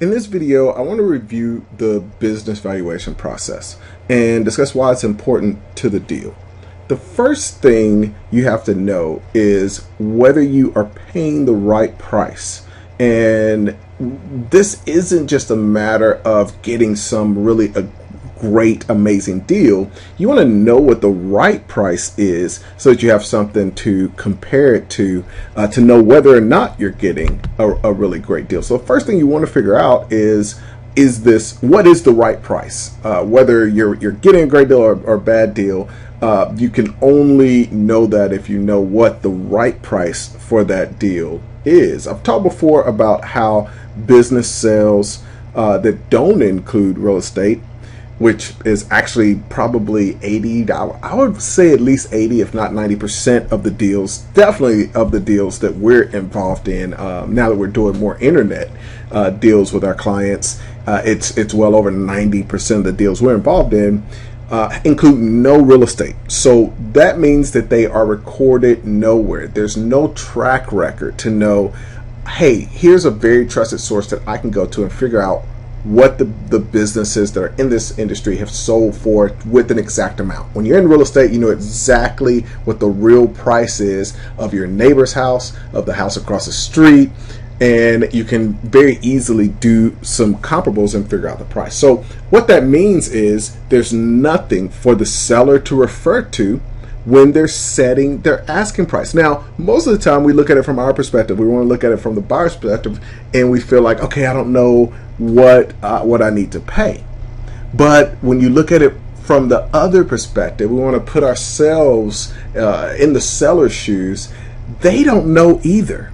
In this video, I want to review the business valuation process and discuss why it's important to the deal. The first thing you have to know is whether you are paying the right price. And this isn't just a matter of getting some really great, amazing deal. You want to know what the right price is so that you have something to compare it to know whether or not you're getting a really great deal. So the first thing you want to figure out is what is the right price? Whether you're getting a great deal or a bad deal, you can only know that if you know what the right price for that deal is. I've talked before about how business sales that don't include real estate, which is actually probably 80, I would say at least 80, if not 90% of the deals, definitely of the deals that we're involved in. Now that we're doing more internet deals with our clients, it's well over 90% of the deals we're involved in include no real estate. So that means that they are recorded nowhere. There's no track record to know, hey, here's a very trusted source that I can go to and figure out what the businesses that are in this industry have sold for with an exact amount. When you're in real estate, you know exactly what the real price is of your neighbor's house, of the house across the street, and you can very easily do some comparables and figure out the price. So what that means is there's nothing for the seller to refer to when they're setting their asking price. Now, most of the time we look at it from our perspective. We want to look at it from the buyer's perspective, and we feel like, okay, I don't know what I need to pay. But when you look at it from the other perspective, we want to put ourselves in the seller's shoes. They don't know either.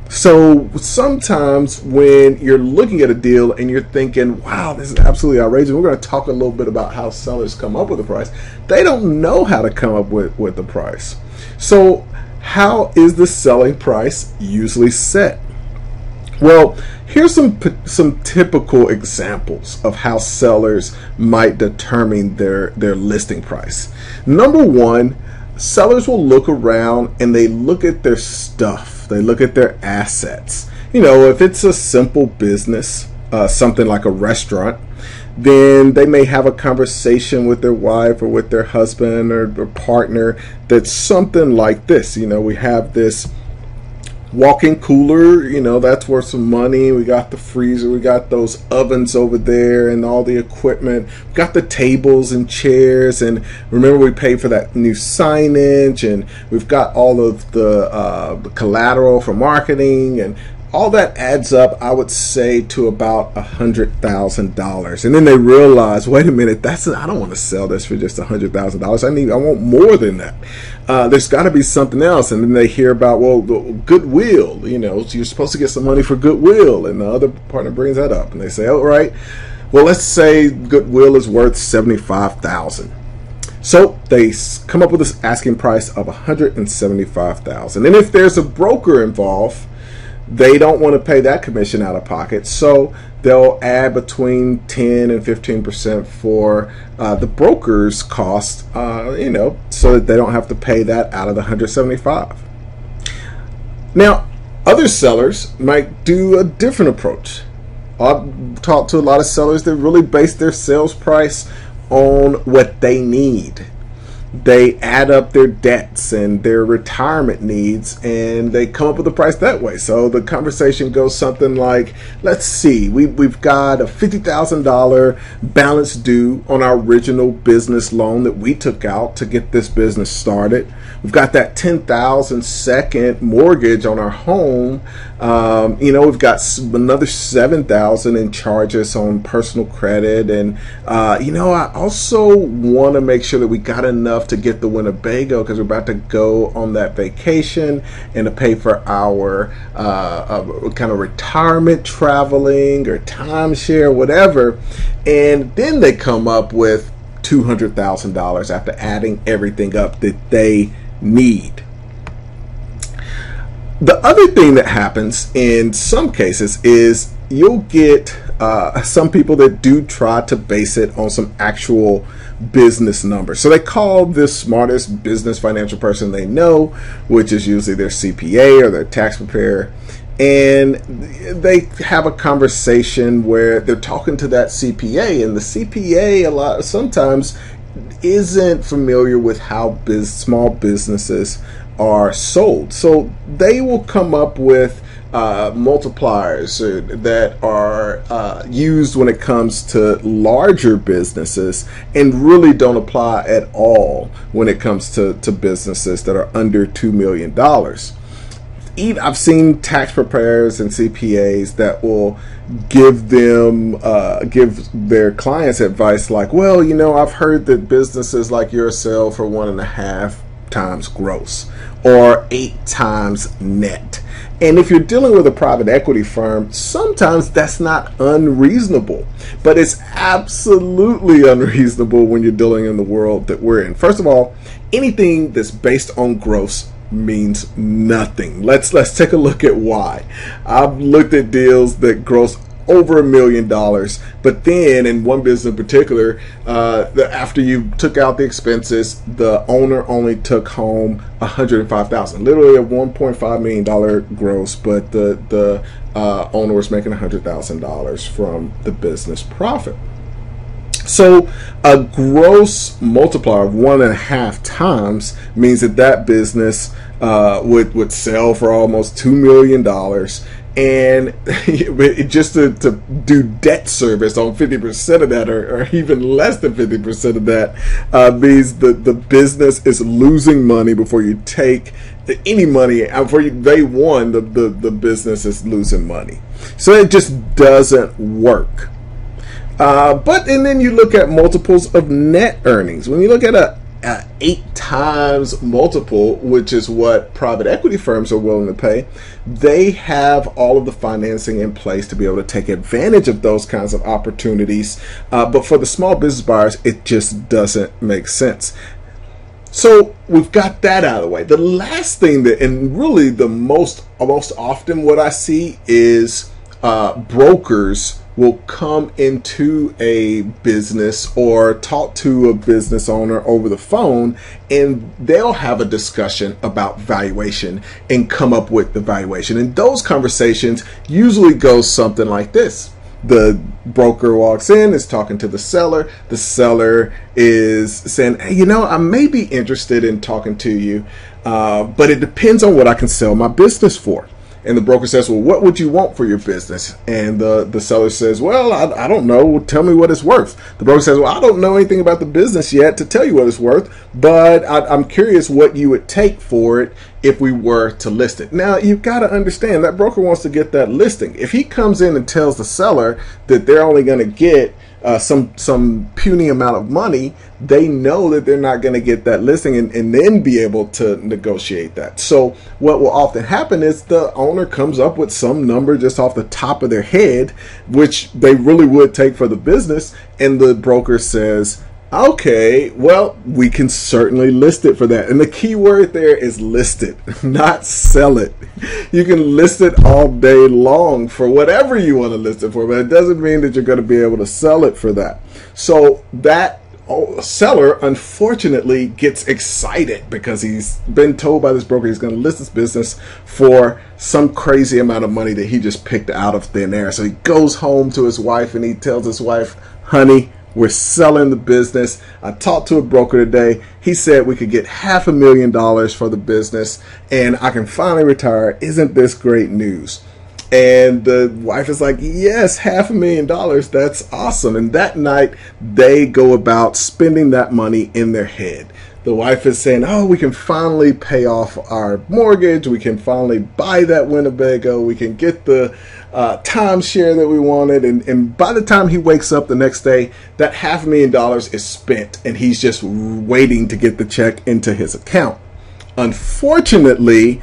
So sometimes when you're looking at a deal and you're thinking, wow, this is absolutely outrageous, we're going to talk a little bit about how sellers come up with a price. They don't know how to come up with the price. So how is the selling price usually set? Well, here's some typical examples of how sellers might determine their listing price. Number one, sellers will look around and they look at their stuff. They look at their assets. You know, if it's a simple business, something like a restaurant, then they may have a conversation with their wife or with their husband or partner that's something like this. You know, we have this walk-in cooler, you know, that's worth some money. We got the freezer, we got those ovens over there and all the equipment. We got the tables and chairs, and remember we paid for that new signage, and we've got all of the collateral for marketing, and all that adds up, I would say, to about $100,000. And then they realize, wait a minute, I don't want to sell this for just $100,000. I want more than that. There's got to be something else. And then they hear about, well, goodwill. You know, so you're supposed to get some money for goodwill, and the other partner brings that up, and they say, all right, well, let's say goodwill is worth $75,000. So they come up with this asking price of $175,000. And if there's a broker involved, they don't want to pay that commission out of pocket, so they'll add between 10 and 15% for the broker's cost, you know, so that they don't have to pay that out of the $175,000. Now, other sellers might do a different approach. I've talked to a lot of sellers that really base their sales price on what they need. They add up their debts and their retirement needs, and they come up with a price that way. So the conversation goes something like, let's see, we've got a $50,000 balance due on our original business loan that we took out to get this business started. We've got that $10,000 second mortgage on our home. You know, we've got another $7,000 in charges on personal credit, and you know, I also want to make sure that we got enough to get the Winnebago because we're about to go on that vacation and to pay for our kind of retirement traveling or timeshare, whatever. And then they come up with $200,000 after adding everything up that they need. The other thing that happens in some cases is you'll get some people that do try to base it on some actual business numbers. So they call the smartest business financial person they know, which is usually their CPA or their tax preparer, and they have a conversation where they're talking to that CPA, and the CPA sometimes isn't familiar with how small businesses are sold. So they will come up with multipliers that are used when it comes to larger businesses and really don't apply at all when it comes to businesses that are under $2 million. I've seen tax preparers and CPAs that will give their clients advice like, well, I've heard that businesses like yours sell for 1.5 times gross or 8 times net. And if you're dealing with a private equity firm, sometimes that's not unreasonable, but it's absolutely unreasonable when you're dealing in the world that we're in. First of all, anything that's based on gross means nothing. Let's take a look at why. I've looked at deals that gross over $1 million, but then in one business in particular, after you took out the expenses, the owner only took home $105,000, literally a $1.5 million gross, but the owner was making $100,000 from the business profit. So a gross multiplier of 1.5 times means that business would sell for almost $2 million. And just to do debt service on 50% of that, or even less than 50% of that, means the business is losing money before you take any money. Before day one, the business is losing money. So it just doesn't work. And then you look at multiples of net earnings. When you look at a 8 times multiple, which is what private equity firms are willing to pay, they have all of the financing in place to be able to take advantage of those kinds of opportunities. But for the small business buyers, it just doesn't make sense. So we've got that out of the way. The last thing and really the most often what I see is brokers will come into a business or talk to a business owner over the phone, and they'll have a discussion about valuation and come up with the valuation. And those conversations usually go something like this. The broker walks in, is talking to the seller. The seller is saying, hey, I may be interested in talking to you, but it depends on what I can sell my business for. And the broker says, well, what would you want for your business? And the seller says, well, I don't know. Tell me what it's worth. The broker says, well, I don't know anything about the business yet to tell you what it's worth, but I'm curious what you would take for it if we were to list it. Now, you've got to understand that broker wants to get that listing. If he comes in and tells the seller that they're only going to get some puny amount of money, they know that they're not going to get that listing and then be able to negotiate that. So what will often happen is the owner comes up with some number just off the top of their head, which they really would take for the business, and the broker says, okay, well, we can certainly list it for that. And the key word there is list it, not sell it. You can list it all day long for whatever you want to list it for, but it doesn't mean that you're going to be able to sell it for that. So that seller, unfortunately, gets excited because he's been told by this broker he's going to list his business for some crazy amount of money that he just picked out of thin air. So he goes home to his wife and he tells his wife, honey, we're selling the business. I talked to a broker today. He said we could get $500,000 for the business and I can finally retire. Isn't this great news? And the wife is like, yes, $500,000. That's awesome. And that night they go about spending that money in their head. The wife is saying, oh, we can finally pay off our mortgage. We can finally buy that Winnebago. We can get the timeshare that we wanted. And by the time he wakes up the next day, that $500,000 is spent and he's just waiting to get the check into his account. Unfortunately,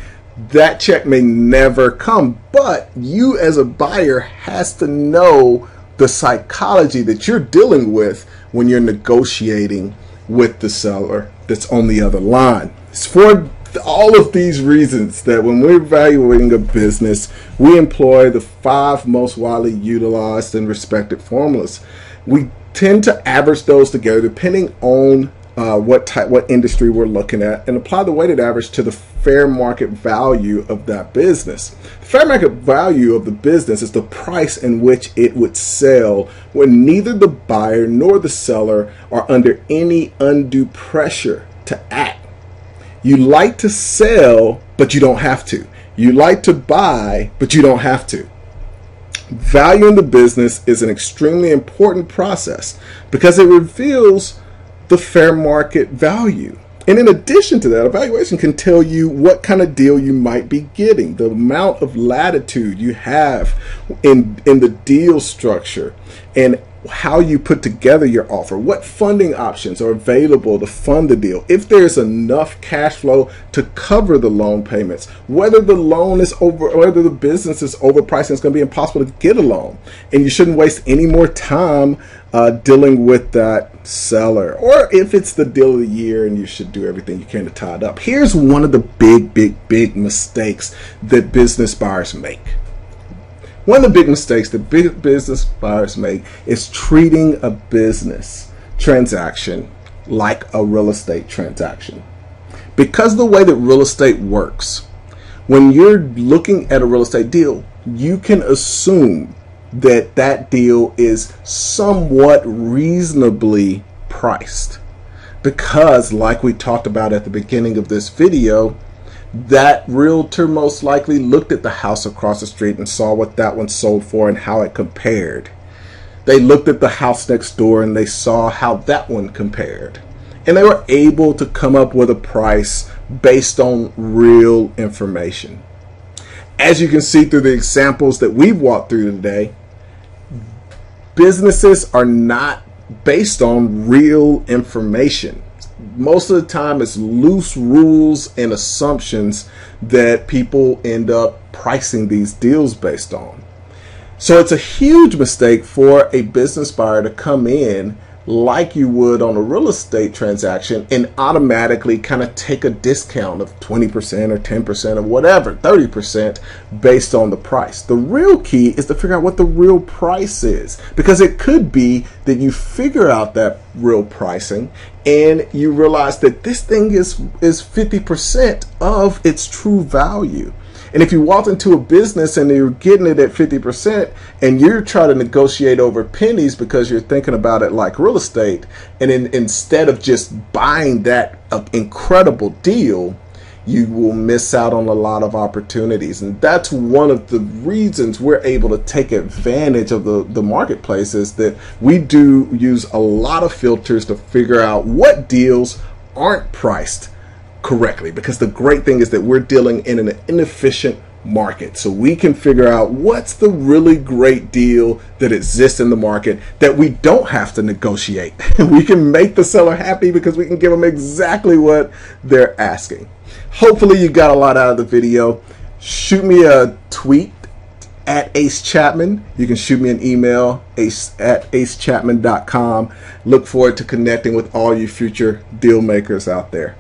that check may never come, but you as a buyer has to know the psychology that you're dealing with when you're negotiating with the seller that's on the other line. It's for all of these reasons that when we're evaluating a business, we employ the 5 most widely utilized and respected formulas. We tend to average those together depending on what industry we're looking at, and apply the weighted average to the fair market value of that business. The fair market value of the business is the price in which it would sell when neither the buyer nor the seller are under any undue pressure to act. You like to sell, but you don't have to. You like to buy, but you don't have to. Valuing the business is an extremely important process because it reveals the fair market value. And in addition to that, a valuation can tell you what kind of deal you might be getting, the amount of latitude you have in the deal structure, and how you put together your offer, what funding options are available to fund the deal, if there's enough cash flow to cover the loan payments, whether the loan is whether the business is overpriced and it's going to be impossible to get a loan, and you shouldn't waste any more time dealing with that seller, or if it's the deal of the year and you should do everything you can to tie it up. Here's one of the big mistakes that business buyers make. One of the big mistakes that big business buyers make is treating a business transaction like a real estate transaction. Because the way that real estate works, when you're looking at a real estate deal, you can assume that that deal is somewhat reasonably priced. Because, like we talked about at the beginning of this video, that realtor most likely looked at the house across the street and saw what that one sold for and how it compared. They looked at the house next door and they saw how that one compared. And they were able to come up with a price based on real information. As you can see through the examples that we've walked through today, businesses are not based on real information. Most of the time it's loose rules and assumptions that people end up pricing these deals based on. So it's a huge mistake for a business buyer to come in like you would on a real estate transaction and automatically kind of take a discount of 20% or 10% or whatever, 30% based on the price. The real key is to figure out what the real price is, because it could be that you figure out that real pricing and you realize that this thing is 50% of its true value. And if you walked into a business and you're getting it at 50% and you're trying to negotiate over pennies because you're thinking about it like real estate, and instead of just buying that incredible deal, you will miss out on a lot of opportunities. And that's one of the reasons we're able to take advantage of the marketplace, is that we do use a lot of filters to figure out what deals aren't priced correctly, because the great thing is that we're dealing in an inefficient market, so we can figure out what's the really great deal that exists in the market that we don't have to negotiate. We can make the seller happy because we can give them exactly what they're asking. Hopefully you got a lot out of the video. Shoot me a tweet at Ace Chapman. You can shoot me an email, ace@acechapman.com. Look forward to connecting with all you future deal makers out there.